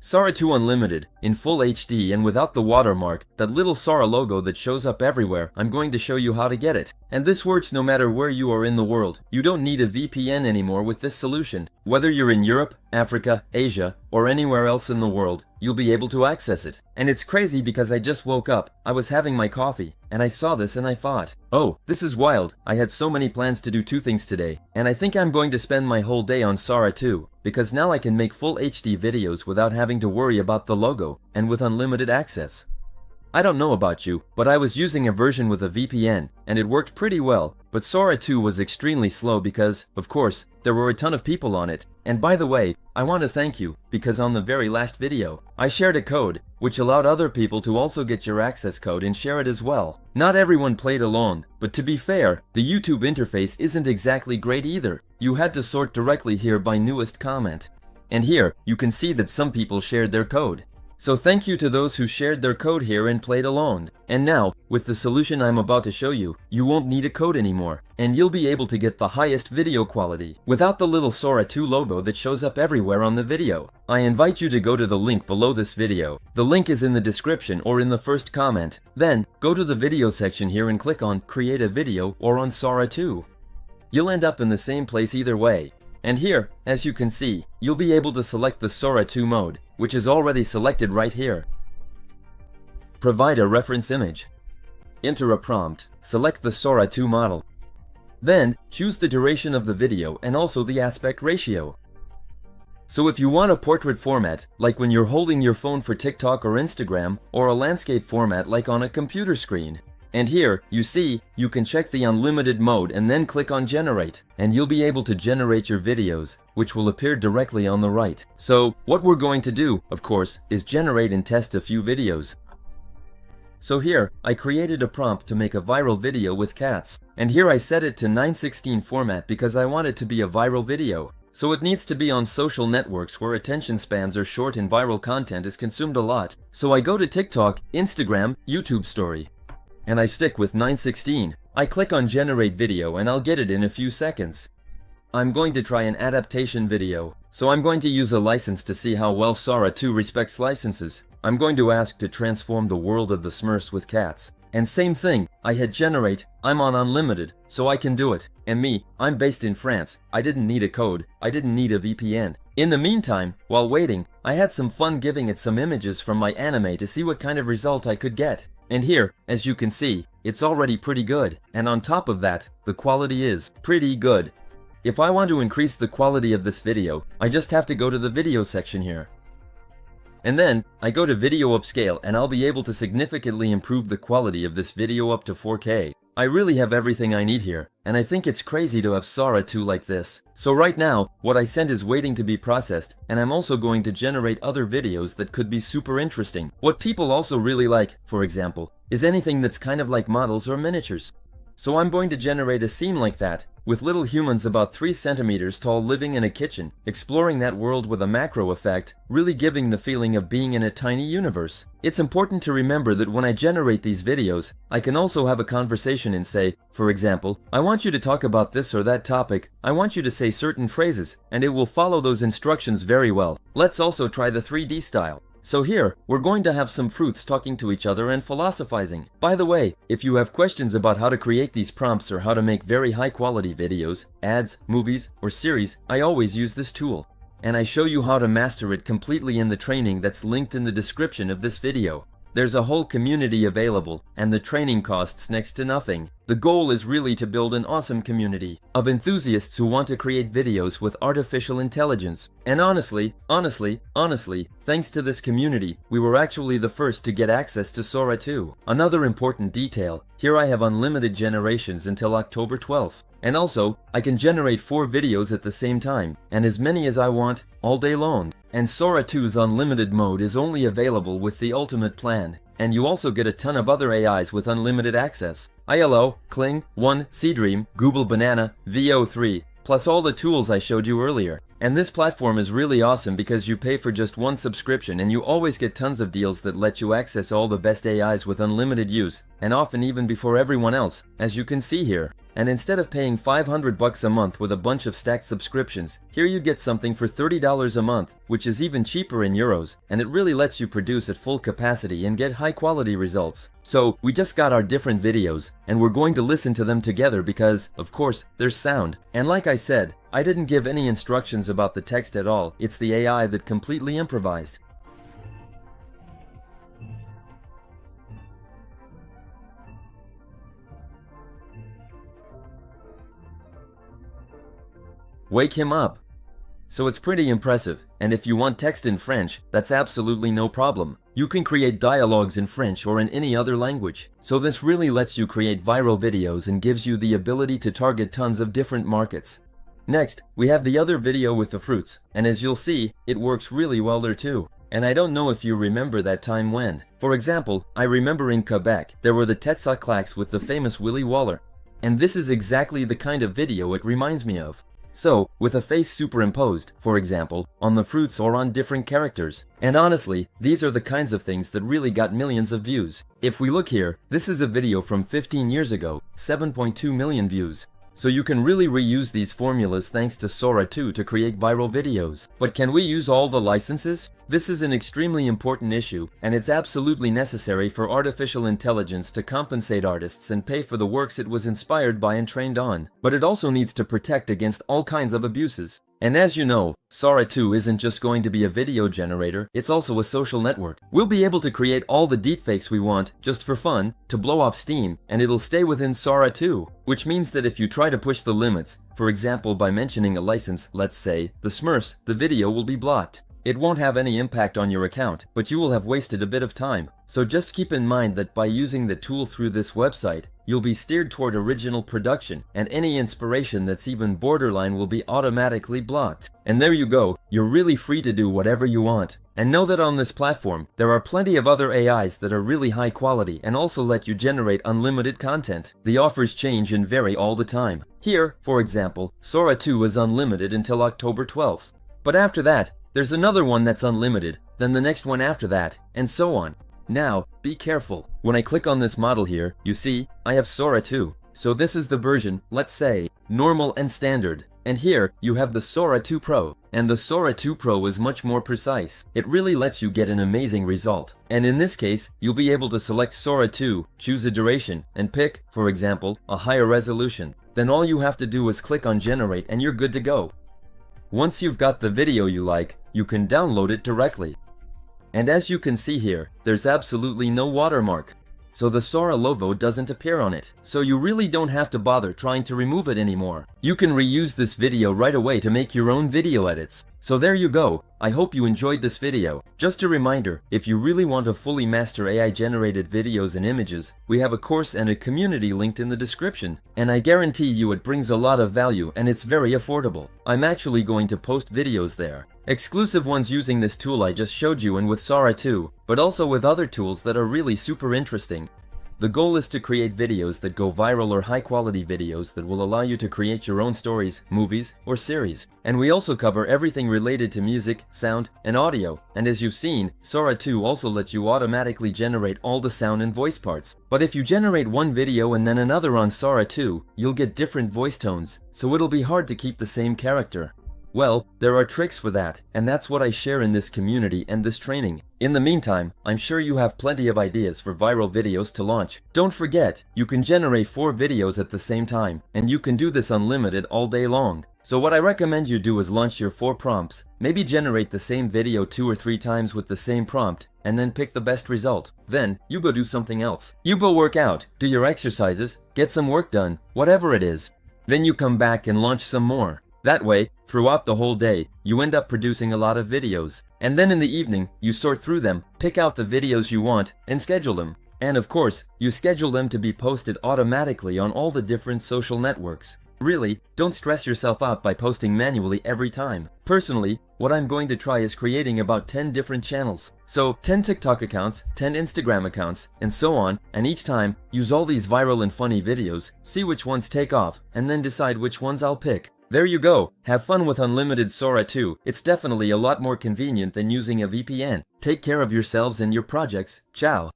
Sora 2 Unlimited, in full HD and without the watermark, that little Sora logo that shows up everywhere. I'm going to show you how to get it. And this works no matter where you are in the world. You don't need a VPN anymore with this solution. Whether you're in Europe, Africa, Asia, or anywhere else in the world, you'll be able to access it. And it's crazy because I just woke up, I was having my coffee, and I saw this and I thought, oh, this is wild. I had so many plans to do two things today, and I think I'm going to spend my whole day on Sora 2, because now I can make full HD videos without having to worry about the logo, and with unlimited access. I don't know about you, but I was using a version with a VPN, and it worked pretty well, but Sora 2 was extremely slow because, of course, there were a ton of people on it. And by the way, I want to thank you, because on the very last video, I shared a code, which allowed other people to also get your access code and share it as well. Not everyone played along, but to be fair, the YouTube interface isn't exactly great either. You had to sort directly here by newest comment. And here, you can see that some people shared their code. So thank you to those who shared their code here and played along. And now, with the solution I'm about to show you, you won't need a code anymore, and you'll be able to get the highest video quality, without the little Sora 2 logo that shows up everywhere on the video. I invite you to go to the link below this video. The link is in the description or in the first comment. Then, go to the video section here and click on Create a Video or on Sora 2. You'll end up in the same place either way. And here, as you can see, you'll be able to select the Sora 2 mode, which is already selected right here. Provide a reference image. Enter a prompt. Select the Sora 2 model. Then, choose the duration of the video and also the aspect ratio. So if you want a portrait format, like when you're holding your phone for TikTok or Instagram, or a landscape format like on a computer screen. And here, you see, you can check the unlimited mode and then click on generate, and you'll be able to generate your videos, which will appear directly on the right. So, what we're going to do, of course, is generate and test a few videos. So here, I created a prompt to make a viral video with cats. And here I set it to 9:16 format because I want it to be a viral video. So it needs to be on social networks where attention spans are short and viral content is consumed a lot. So I go to TikTok, Instagram, YouTube story. And I stick with 9:16. I click on generate video and I'll get it in a few seconds. I'm going to try an adaptation video, so I'm going to use a license to see how well Sora 2 respects licenses. I'm going to ask to transform the world of the Smurfs with cats. And same thing, I hit generate, I'm on unlimited, so I can do it. And me, I'm based in France, I didn't need a code, I didn't need a VPN. In the meantime, while waiting, I had some fun giving it some images from my anime to see what kind of result I could get. And here, as you can see, it's already pretty good. And on top of that, the quality is pretty good. If I want to increase the quality of this video, I just have to go to the video section here. And then, I go to video upscale and I'll be able to significantly improve the quality of this video up to 4K. I really have everything I need here, and I think it's crazy to have Sora 2 like this. So right now, what I send is waiting to be processed, and I'm also going to generate other videos that could be super interesting. What people also really like, for example, is anything that's kind of like models or miniatures. So I'm going to generate a scene like that, with little humans about 3 centimeters tall living in a kitchen, exploring that world with a macro effect, really giving the feeling of being in a tiny universe. It's important to remember that when I generate these videos, I can also have a conversation and say, for example, I want you to talk about this or that topic, I want you to say certain phrases, and it will follow those instructions very well. Let's also try the 3D style. So here, we're going to have some fruits talking to each other and philosophizing. By the way, if you have questions about how to create these prompts or how to make very high quality videos, ads, movies, or series, I always use this tool. And I show you how to master it completely in the training that's linked in the description of this video. There's a whole community available, and the training costs next to nothing. The goal is really to build an awesome community of enthusiasts who want to create videos with artificial intelligence. And honestly, thanks to this community, we were actually the first to get access to Sora 2. Another important detail, here I have unlimited generations until October 12th. And also, I can generate 4 videos at the same time, and as many as I want, all day long. And Sora 2's unlimited mode is only available with the ultimate plan. And you also get a ton of other AIs with unlimited access. ILO, Kling, One, Seedream, Google Banana, VO3, plus all the tools I showed you earlier. And this platform is really awesome because you pay for just one subscription and you always get tons of deals that let you access all the best AIs with unlimited use, and often even before everyone else, as you can see here. And instead of paying $500 a month with a bunch of stacked subscriptions, here you get something for $30 a month, which is even cheaper in euros, and it really lets you produce at full capacity and get high quality results. So we just got our different videos, and we're going to listen to them together because, of course, there's sound. And like I said, I didn't give any instructions about the text at all, it's the AI that completely improvised. Wake him up. So it's pretty impressive, and if you want text in French, that's absolutely no problem. You can create dialogues in French or in any other language. So this really lets you create viral videos and gives you the ability to target tons of different markets. Next, we have the other video with the fruits, and as you'll see, it works really well there too. And I don't know if you remember that time when. For example, I remember in Quebec, there were the Tetsa claques with the famous Willy Waller. And this is exactly the kind of video it reminds me of. So, with a face superimposed, for example, on the fruits or on different characters. And honestly, these are the kinds of things that really got millions of views. If we look here, this is a video from 15 years ago, 7.2 million views. So you can really reuse these formulas thanks to Sora 2 to create viral videos. But can we use all the licenses? This is an extremely important issue, and it's absolutely necessary for artificial intelligence to compensate artists and pay for the works it was inspired by and trained on. But it also needs to protect against all kinds of abuses. And as you know, Sora 2 isn't just going to be a video generator, it's also a social network. We'll be able to create all the deepfakes we want, just for fun, to blow off steam, and it'll stay within Sora 2. Which means that if you try to push the limits, for example by mentioning a license, let's say, the Smurfs, the video will be blocked. It won't have any impact on your account, but you will have wasted a bit of time. So just keep in mind that by using the tool through this website, you'll be steered toward original production, and any inspiration that's even borderline will be automatically blocked. And there you go, you're really free to do whatever you want. And know that on this platform, there are plenty of other AIs that are really high quality and also let you generate unlimited content. The offers change and vary all the time. Here, for example, Sora 2 is unlimited until October 12th. But after that, there's another one that's unlimited, then the next one after that, and so on. Now, be careful. When I click on this model here, you see, I have Sora 2. So this is the version, let's say, normal and standard. And here, you have the Sora 2 Pro. And the Sora 2 Pro is much more precise. It really lets you get an amazing result. And in this case, you'll be able to select Sora 2, choose a duration, and pick, for example, a higher resolution. Then all you have to do is click on Generate and you're good to go. Once you've got the video you like, you can download it directly. And as you can see here, there's absolutely no watermark. So the Sora logo doesn't appear on it. So you really don't have to bother trying to remove it anymore. You can reuse this video right away to make your own video edits. So there you go. I hope you enjoyed this video. Just a reminder, if you really want to fully master AI generated videos and images, we have a course and a community linked in the description. And I guarantee you it brings a lot of value and it's very affordable. I'm actually going to post videos there. Exclusive ones using this tool I just showed you and with Sora 2, but also with other tools that are really super interesting. The goal is to create videos that go viral or high quality videos that will allow you to create your own stories, movies, or series. And we also cover everything related to music, sound, and audio. And as you've seen, Sora 2 also lets you automatically generate all the sound and voice parts. But if you generate one video and then another on Sora 2, you'll get different voice tones, so it'll be hard to keep the same character. Well, there are tricks for that, and that's what I share in this community and this training. In the meantime, I'm sure you have plenty of ideas for viral videos to launch. Don't forget, you can generate 4 videos at the same time, and you can do this unlimited all day long. So what I recommend you do is launch your 4 prompts. Maybe generate the same video 2 or 3 times with the same prompt, and then pick the best result. Then, you go do something else. You go work out, do your exercises, get some work done, whatever it is. Then you come back and launch some more. That way, throughout the whole day, you end up producing a lot of videos. And then in the evening, you sort through them, pick out the videos you want, and schedule them. And of course, you schedule them to be posted automatically on all the different social networks. Really, don't stress yourself out by posting manually every time. Personally, what I'm going to try is creating about 10 different channels. So 10 TikTok accounts, 10 Instagram accounts, and so on, and each time, use all these viral and funny videos, see which ones take off, and then decide which ones I'll pick. There you go. Have fun with unlimited Sora too. It's definitely a lot more convenient than using a VPN. Take care of yourselves and your projects. Ciao.